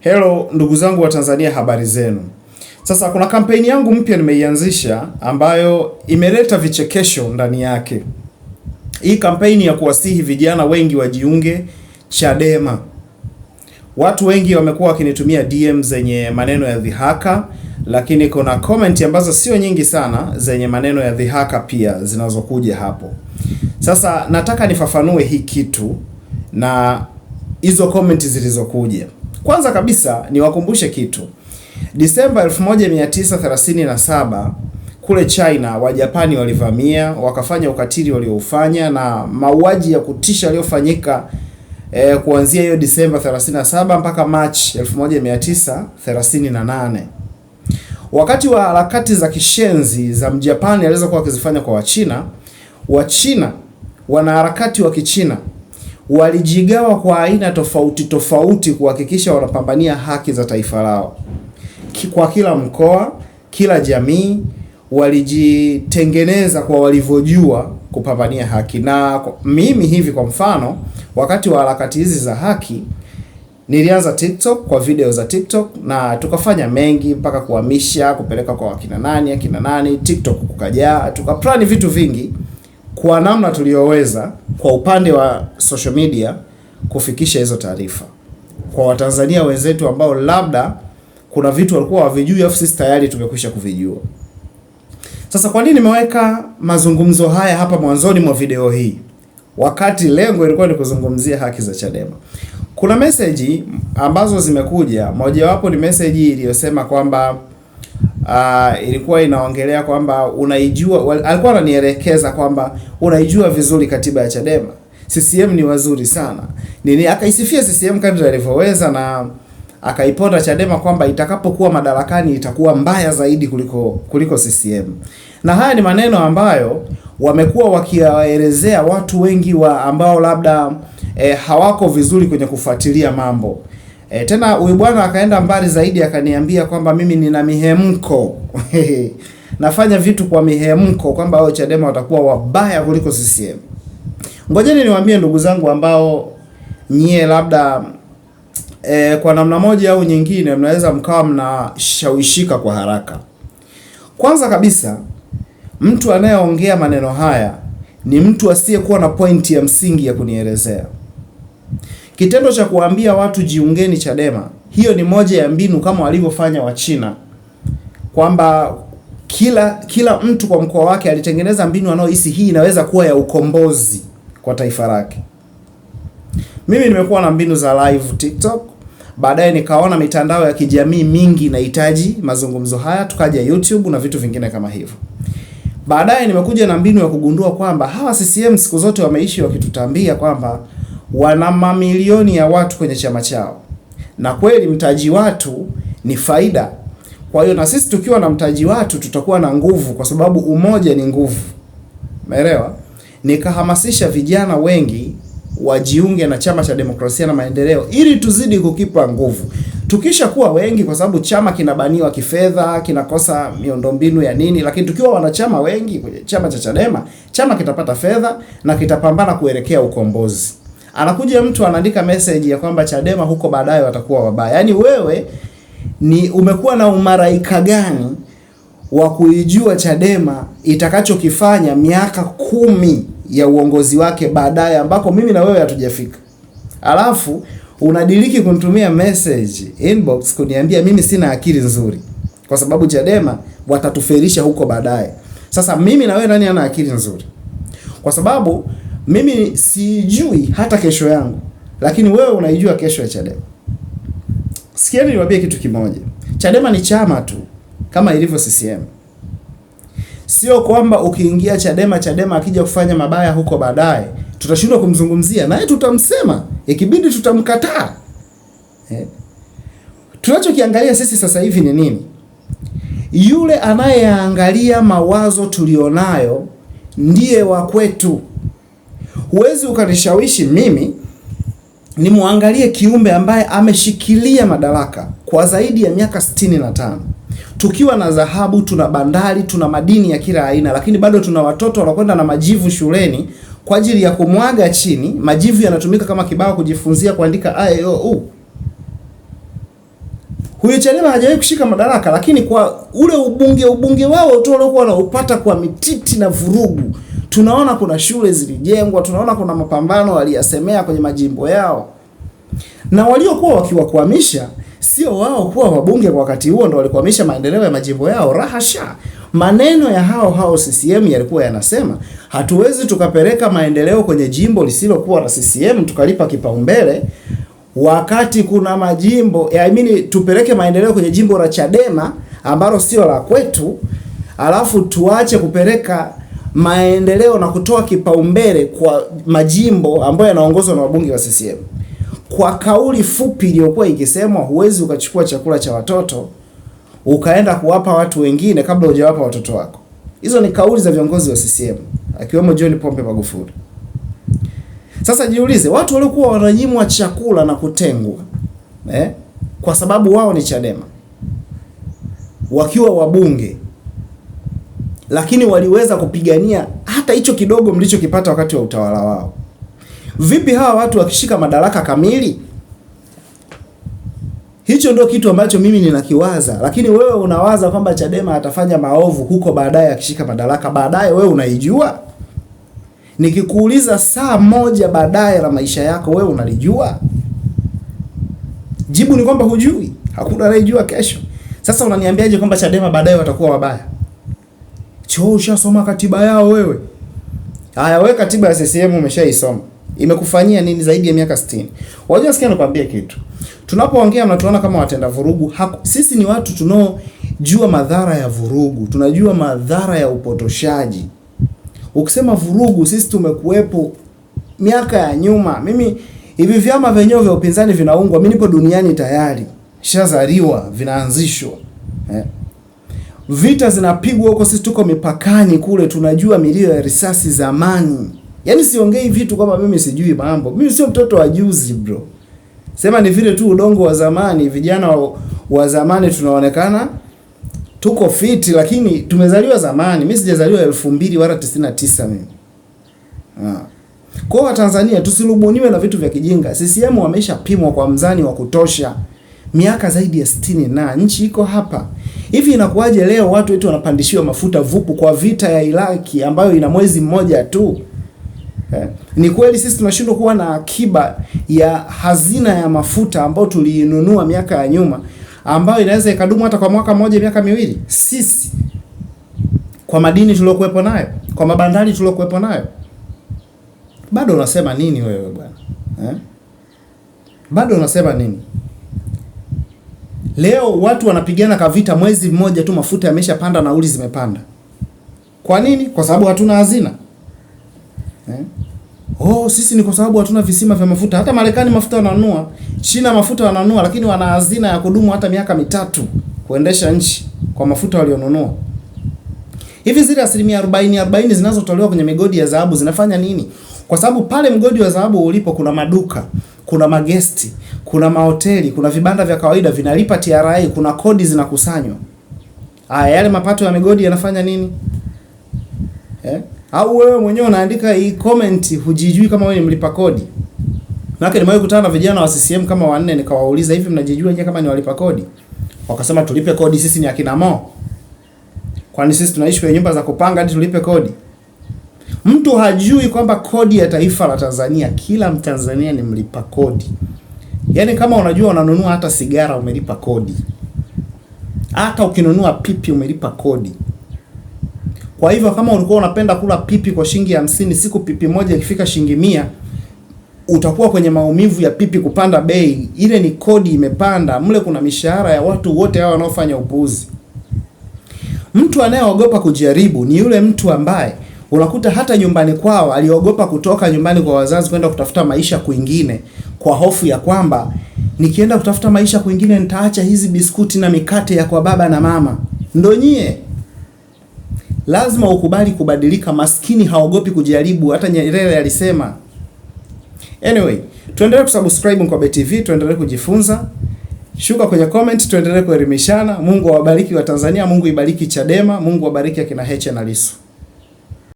Hello ndugu zangu wa Tanzania, habari zenu. Sasa kuna kampeni yangu mpya nimeianzisha ambayo imeleta vichekesho ndani yake. Hii kampeni ya kuwasihi vijana wengi wajiunge Chadema. Watu wengi wamekuwa wakinitumia DM zenye maneno ya dhihaka, lakini kuna comment ambazo sio nyingi sana zenye maneno ya dhihaka pia zinazokuja hapo. Sasa nataka nifafanue hii kitu na hizo comment zilizokuja. Kwanza kabisa niwakumbushe kitu. Disemba 1937 kule China Wajapani walivamia, wakafanya ukatili walioufanya na mauaji ya kutisha yaliyofanyika kuanzia hiyo Disemba 37 mpaka March 1938. Wakati wa harakati za kishenzi za Mjapani alizokuwa akizifanya kwa Wachina, wanaharakati wa Kichina walijigawa kwa aina tofauti tofauti kuhakikisha wanapambania haki za taifa lao. Kwa kila mkoa, kila jamii walijitengeneza kwa walivyojua kupambania haki. Na mimi hivi kwa mfano, wakati wa harakati hizi za haki nilianza TikTok kwa video za TikTok na tukafanya mengi mpaka kuhamisha, kupeleka kwa akina nani, TikTok kukajaa, tukaplani vitu vingi kwa namna tuliyoweza kwa upande wa social media kufikisha hizo taarifa kwa Watanzania wenzetu ambao labda kuna vitu walikuwa hawavijui afu sisi tayari tumekwisha kuvijua. Sasa kwa nini nimeweka mazungumzo haya hapa mwanzoni mwa video hii wakati lengo ilikuwa ni kuzungumzia haki za Chadema? Kuna message ambazo zimekuja, mojawapo ni message iliyosema kwamba ilikuwa inaongelea kwamba unaijua, alikuwa ananielekeza kwamba unaijua vizuri katiba ya Chadema. CCM ni wazuri sana. Akaisifia CCM kadri alivyoweza na akaiponda Chadema kwamba itakapokuwa madarakani itakuwa mbaya zaidi kuliko CCM. Na haya ni maneno ambayo wamekuwa wakiwaelezea watu wengi ambao labda hawako vizuri kwenye kufuatilia mambo. Tena huyu bwana akaenda mbali zaidi akaniambia kwamba mimi nina mihemko. Nafanya vitu kwa mihemko kwamba hao Chadema watakuwa wabaya kuliko CCM. Ngojeni niwaambie ndugu zangu ambao nyie labda kwa namna moja au nyingine mnaweza mkawa mnashawishika kwa haraka. Kwanza kabisa, mtu anayeongea maneno haya ni mtu asiyekuwa na pointi ya msingi ya kunielezea. Kitendo cha kuambia watu jiungeni Chadema, hiyo ni moja ya mbinu kama walivyofanya Wachina, kwamba kila mtu kwa mkoa wake alitengeneza mbinu anaohisi hii inaweza kuwa ya ukombozi kwa taifa lake. Mimi nimekuwa na mbinu za live TikTok, baadaye nikaona mitandao ya kijamii mingi inahitaji mazungumzo haya, tukaja YouTube na vitu vingine kama hivyo. Baadaye nimekuja na mbinu ya kugundua kwamba hawa CCM siku zote wameishi wakitutambia kwamba wana mamilioni ya watu kwenye chama chao. Na kweli mtaji watu ni faida. Kwa hiyo na sisi tukiwa na mtaji watu tutakuwa na nguvu kwa sababu umoja ni nguvu. Umeelewa? Nikahamasisha vijana wengi wajiunge na Chama cha Demokrasia na Maendeleo ili tuzidi kukipa nguvu. Tukisha kuwa wengi, kwa sababu chama kinabaniwa kifedha, kinakosa miundombinu ya nini, lakini tukiwa wanachama wengi kwenye chama cha Chadema, chama kitapata fedha na kitapambana kuelekea ukombozi. Anakuja mtu anaandika message ya kwamba Chadema huko baadaye watakuwa wabaya. Yaani wewe ni umekuwa na umaraika gani wa kuijua Chadema itakachokifanya miaka 10 ya uongozi wake baadaye ambako mimi na wewe hatujafika. Alafu unadiriki kunitumia message inbox kuniambia mimi sina akili nzuri kwa sababu Chadema watatuferisha huko baadaye. Sasa mimi na wewe nani ana akili nzuri? Kwa sababu mimi sijui hata kesho yangu, lakini wewe unaijua kesho ya Chadema. Sikieni niwaambie kitu kimoja. Chadema ni chama tu kama ilivyo CCM. Sio kwamba ukiingia Chadema akija kufanya mabaya huko baadaye tutashindwa kumzungumzia, naye tutamsema, ikibidi tutamkataa. Tunachokiangalia sisi sasa hivi ni nini? Yule anayeangalia mawazo tulionayo ndiye wa kwetu. Huwezi ukanishawishi mimi ni muangalie kiumbe ambaye ameshikilia madaraka kwa zaidi ya miaka 65. Tukiwa na dhahabu, tuna bandari, tuna madini ya kila aina, lakini bado tuna watoto wanakwenda na majivu shuleni kwa ajili ya kumwaga chini. Majivu yanatumika kama kibao kujifunzia kuandika a e o u. Huyu Chadema hajawahi kushika madaraka, lakini kwa ule ubunge wao tu waliokuwa wanaupata kwa mititi na vurugu, tunaona kuna shule zilijengwa, tunaona kuna mapambano waliyasemea kwenye majimbo yao. Na waliokuwa wakiwakwamisha sio wao kuwa wabunge kwa wakati huo ndio walikwamisha maendeleo ya majimbo yao, rahasha. Maneno ya hao CCM yalikuwa yanasema, hatuwezi tukapeleka maendeleo kwenye jimbo lisilokuwa na CCM tukalipa kipaumbele, wakati kuna majimbo tupeleke maendeleo kwenye jimbo la Chadema ambalo sio la kwetu, alafu tuache kupeleka maendeleo na kutoa kipaumbele kwa majimbo ambayo yanaongozwa na wabunge wa CCM. Kwa kauli fupi iliyokuwa ikisemwa, huwezi ukachukua chakula cha watoto ukaenda kuwapa watu wengine kabla hujawapa watoto wako. Hizo ni kauli za viongozi wa CCM akiwemo John Pombe Magufuli. Sasa jiulize, watu waliokuwa wananyimwa chakula na kutengwa kwa sababu wao ni Chadema, wakiwa wabunge, lakini waliweza kupigania hata hicho kidogo mlichokipata wakati wa utawala wao. Vipi hawa watu wakishika madaraka kamili? Hicho ndio kitu ambacho mimi ninakiwaza, lakini wewe unawaza kwamba Chadema atafanya maovu huko baadaye akishika madaraka. Baadaye wewe unaijua? Nikikuuliza saa moja baadaye la maisha yako, wewe unalijua? Jibu ni kwamba hujui. Hakuna anayejua kesho. Sasa unaniambiaje kwamba Chadema baadaye watakuwa wabaya? Ushasoma katiba yao wewe? Haya, wewe katiba ya CCM umeshaisoma. Imekufanyia nini zaidi ya miaka 60? Wajua, sikia nikwambie kitu. Tunapoongea mnatuona kama watenda vurugu. Sisi ni watu tunaojua madhara ya vurugu. Tunajua madhara ya upotoshaji. Ukisema vurugu, sisi tumekuepo miaka ya nyuma. Mimi hivi vyama vyenyewe vya upinzani vinaungwa, mimi nipo duniani tayari. Shazaliwa, vinaanzishwa. Vita zinapigwa huko, sisi tuko mipakani kule, tunajua milio ya risasi zamani. Yaani siongei vitu kama mimi sijui mambo. Mimi sio mtoto wa juzi bro. Sema ni vile tu udongo wa zamani, vijana wa zamani tunaonekana tuko fiti, lakini tumezaliwa zamani. Mimi sijazaliwa 2000 wala 99 mimi. Kwa Tanzania tusilubuniwe na vitu vya kijinga. CCM wameshapimwa kwa mzani wa kutosha. Miaka zaidi ya 60 na nchi iko hapa. Hivi inakuwaje leo watu wetu wanapandishiwa mafuta vupu kwa vita ya Iraki ambayo ina mwezi mmoja tu? Ni kweli sisi tunashindwa kuwa na akiba ya hazina ya mafuta ambayo tuliinunua miaka ya nyuma, ambayo inaweza ikadumu hata kwa mwaka mmoja, miaka miwili? Sisi kwa madini tuliokuepo nayo, kwa mabandari tuliokuepo nayo. Bado unasema nini wewe bwana? Bado unasema nini? Leo watu wanapigana kavita, mwezi mmoja tu mafuta yameshapanda, nauli zimepanda. Kwa nini? Kwa sababu hatuna hazina. Sisi ni kwa sababu hatuna visima vya mafuta. Hata Marekani mafuta wananunua, China mafuta wananunua, lakini wana hazina ya kudumu hata miaka 3 kuendesha nchi kwa mafuta walionunua. Hivi zile 40% zinazotolewa kwenye migodi ya dhahabu zinafanya nini? Kwa sababu pale mgodi wa dhahabu ulipo kuna maduka, kuna magesti, kuna mahoteli, kuna vibanda vya kawaida vinalipa TRA, kuna kodi zinakusanywa. Yale mapato ya migodi yanafanya nini? Au wewe mwenyewe unaandika hii comment hujijui kama wewe ni mlipa kodi? Maana nimewahi kukutana na vijana wa CCM kama 4 nikawauliza, hivi mnajijua nyewe kama ni walipa kodi? Wakasema tulipe kodi, sisi ni akina Mo. Kwani sisi tunaishi kwenye nyumba za kupanga hadi tulipe kodi? Mtu hajui kwamba kodi ya taifa la Tanzania, kila Mtanzania ni mlipa kodi. Yaani kama unajua unanunua hata sigara umelipa kodi. Hata ukinunua pipi umelipa kodi. Kwa hivyo kama ulikuwa unapenda kula pipi kwa shilingi 50, siku pipi moja ikifika shilingi 100, utakuwa kwenye maumivu ya pipi kupanda bei. Ile ni kodi imepanda. Mle kuna mishahara ya watu wote hao wanaofanya upuuzi. Mtu anayeogopa kujaribu ni yule mtu ambaye unakuta hata nyumbani kwao aliogopa kutoka nyumbani kwa wazazi kwenda kutafuta maisha kwingine kwa hofu ya kwamba nikienda kutafuta maisha kwingine nitaacha hizi biskuti na mikate ya kwa baba na mama. Ndio nyie. Lazima ukubali kubadilika. Maskini haogopi kujaribu. Hata Nyerere alisema. Anyway, tuendelee kusubscribe Mkobe TV, tuendelee kujifunza. Shuka kwenye comment, tuendelee kuelimishana. Mungu awabariki wa Tanzania, Mungu ibariki Chadema, Mungu awabariki akina Heche na Lissu.